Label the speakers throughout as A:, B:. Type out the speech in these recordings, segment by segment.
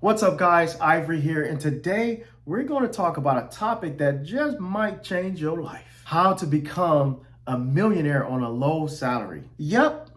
A: What's up, guys? Ivory here, and today we're going to talk about a topic that just might change your life. How to become a millionaire on a low salary. Yep,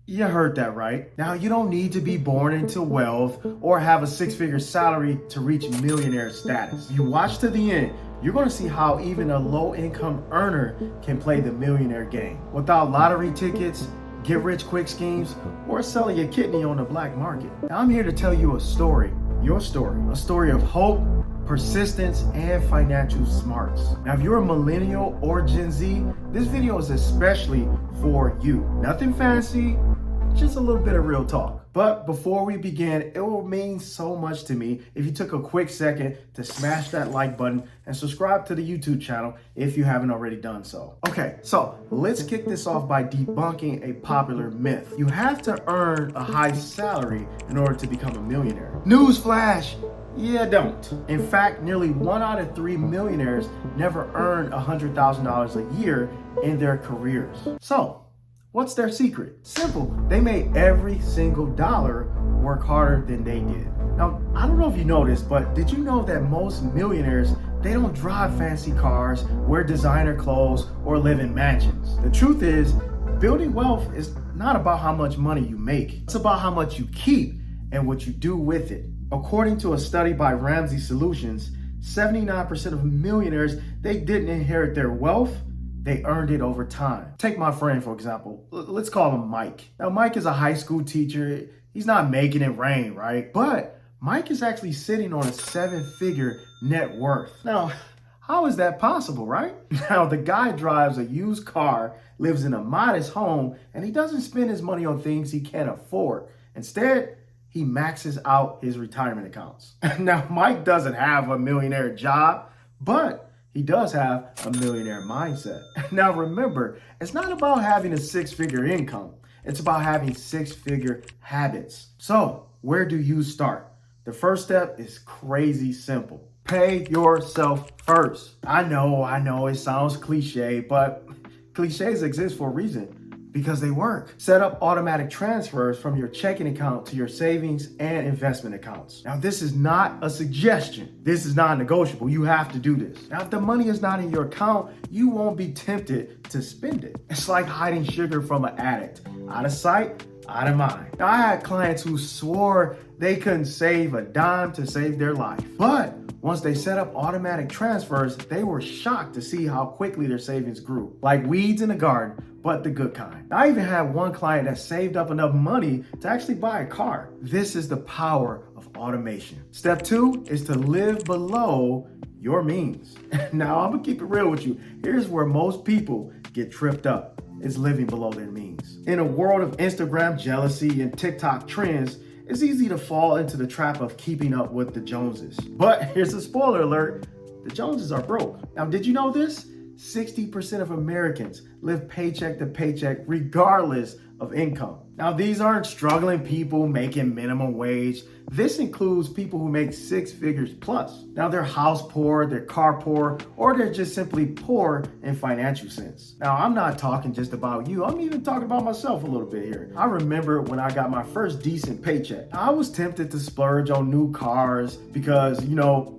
A: you heard that right. Now, you don't need to be born into wealth or have a six-figure salary to reach millionaire status. If you watch to the end, you're going to see how even a low-income earner can play the millionaire game without lottery tickets, get rich quick schemes, or selling your kidney on the black market. Now, I'm here to tell you a story, your story, a story of hope, persistence, and financial smarts. Now, if you're a millennial or Gen Z, this video is especially for you. Nothing fancy, just a little bit of real talk. But before we begin, it will mean so much to me if you took a quick second to smash that like button and subscribe to the YouTube channel if you haven't already done so. Okay, so let's kick this off by debunking a popular myth. You have to earn a high salary in order to become a millionaire. Newsflash! Yeah, don't. In fact, nearly 1 out of 3 millionaires never earn $100,000 a year in their careers. So, what's their secret? Simple. They made every single dollar work harder than they did. Now, I don't know if you know this, but did you know that most millionaires, they don't drive fancy cars, wear designer clothes, or live in mansions? The truth is, building wealth is not about how much money you make. It's about how much you keep and what you do with it. According to a study by Ramsey Solutions, 79% of millionaires, they didn't inherit their wealth, they earned it over time. Take my friend, for example. Let's call him Mike. Now, Mike is a high school teacher. He's not making it rain, right? But Mike is actually sitting on a 7-figure net worth. Now, how is that possible, right? Now, the guy drives a used car, lives in a modest home, and he doesn't spend his money on things he can't afford. Instead, he maxes out his retirement accounts. Now, Mike doesn't have a millionaire job, but he does have a millionaire mindset. Now remember, it's not about having a 6-figure income. It's about having 6-figure habits. So where do you start? The first step is crazy simple. Pay yourself first. I know it sounds cliche, but cliches exist for a reason. Because they work. Set up automatic transfers from your checking account to your savings and investment accounts. Now, this is not a suggestion. This is non-negotiable. You have to do this. Now, if the money is not in your account, you won't be tempted to spend it. It's like hiding sugar from an addict. Out of sight, out of mind. Now, I had clients who swore they couldn't save a dime to save their life. But once they set up automatic transfers, they were shocked to see how quickly their savings grew. Like weeds in a garden, but the good kind. I even had one client that saved up enough money to actually buy a car. This is the power of automation. Step 2 is to live below your means. Now, I'm gonna keep it real with you. Here's where most people get tripped up, is living below their means. In a world of Instagram jealousy and TikTok trends, it's easy to fall into the trap of keeping up with the Joneses. But here's a spoiler alert, the Joneses are broke. Now, did you know this? 60% of Americans live paycheck to paycheck regardless of income. Now, these aren't struggling people making minimum wage. This includes people who make 6 figures plus. Now, they're house poor, they're car poor, or they're just simply poor in financial sense. Now, I'm not talking just about you. I'm even talking about myself a little bit here. I remember when I got my first decent paycheck, I was tempted to splurge on new cars because,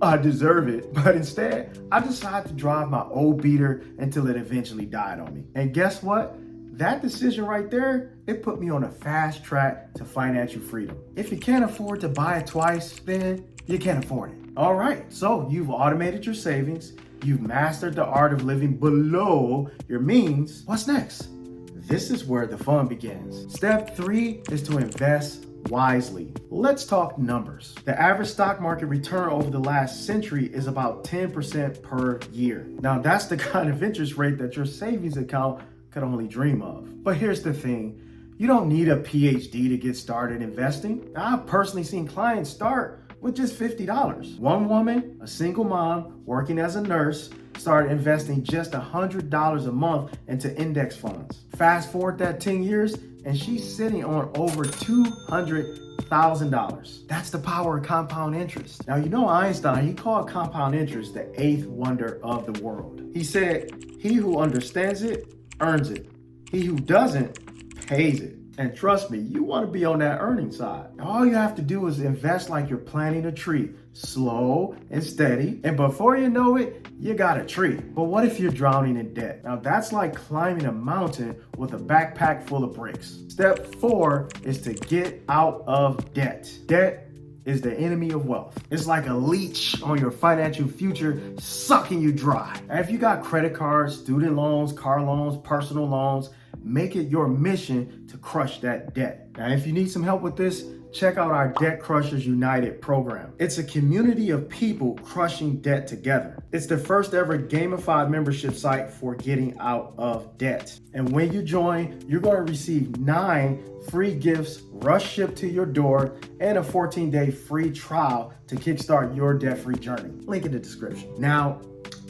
A: I deserve it. But instead, I decided to drive my old beater until it eventually died on me. And guess what? That decision right there, it put me on a fast track to financial freedom. If you can't afford to buy it twice, then you can't afford it. All right, so you've automated your savings, you've mastered the art of living below your means. What's next? This is where the fun begins. Step 3 is to invest wisely. Let's talk numbers. The average stock market return over the last century is about 10% per year. Now, that's the kind of interest rate that your savings account could only dream of. But here's the thing, you don't need a PhD to get started investing. I've personally seen clients start with just $50. One woman, a single mom working as a nurse, started investing just $100 a month into index funds. Fast forward that 10 years, and she's sitting on over $200,000. That's the power of compound interest. Now, Einstein, he called compound interest the 8th wonder of the world. He said, he who understands it earns it. He who doesn't pays it. And trust me, you want to be on that earning side. All you have to do is invest like you're planting a tree, slow and steady. And before you know it, you got a tree. But what if you're drowning in debt? Now that's like climbing a mountain with a backpack full of bricks. Step 4 is to get out of debt. Debt is the enemy of wealth. It's like a leech on your financial future, sucking you dry. And if you got credit cards, student loans, car loans, personal loans, make it your mission to crush that debt. Now, if you need some help with this, check out our Debt Crushers United program. It's a community of people crushing debt together. It's the first ever gamified membership site for getting out of debt. And when you join, you're going to receive 9 free gifts, rush shipped to your door, and a 14-day free trial to kickstart your debt-free journey. Link in the description. Now,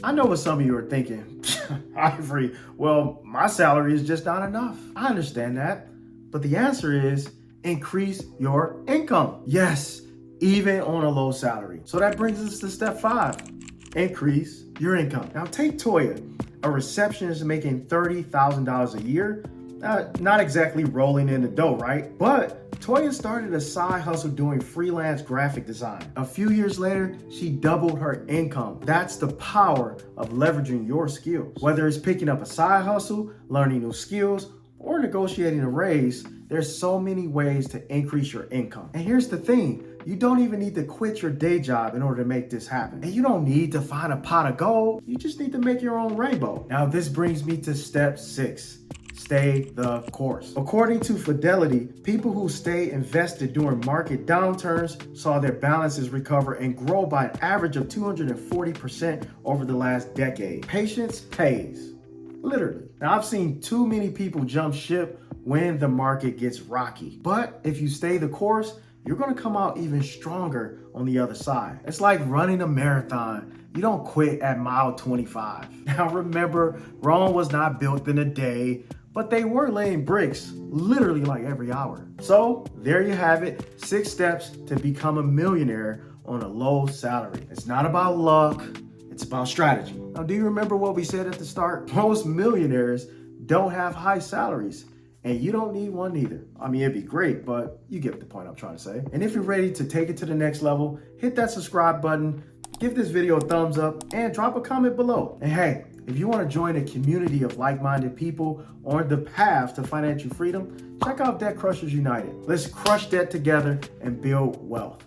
A: I know what some of you are thinking. Ivory, well, my salary is just not enough. I understand that. But the answer is increase your income. Yes, even on a low salary. So that brings us to step 5, increase your income. Now take Toya, a receptionist making $30,000 a year. Not exactly rolling in the dough, right? But Toya started a side hustle doing freelance graphic design. A few years later, she doubled her income. That's the power of leveraging your skills. Whether it's picking up a side hustle, learning new skills, or negotiating a raise, there's so many ways to increase your income. And here's the thing, you don't even need to quit your day job in order to make this happen. And you don't need to find a pot of gold, you just need to make your own rainbow. Now this brings me to step 6. Stay the course. According to Fidelity, people who stay invested during market downturns saw their balances recover and grow by an average of 240% over the last decade. Patience pays, literally. Now, I've seen too many people jump ship when the market gets rocky. But if you stay the course, you're gonna come out even stronger on the other side. It's like running a marathon. You don't quit at mile 25. Now remember, Rome was not built in a day, but they were laying bricks literally like every hour. So there you have it, 6 steps to become a millionaire on a low salary. It's not about luck, it's about strategy. Now, do you remember what we said at the start? Most millionaires don't have high salaries, and you don't need one either. I mean, it'd be great, but you get the point I'm trying to say. And if you're ready to take it to the next level, hit that subscribe button, give this video a thumbs up, and drop a comment below. And hey, if you want to join a community of like-minded people on the path to financial freedom, check out Debt Crushers United. Let's crush debt together and build wealth.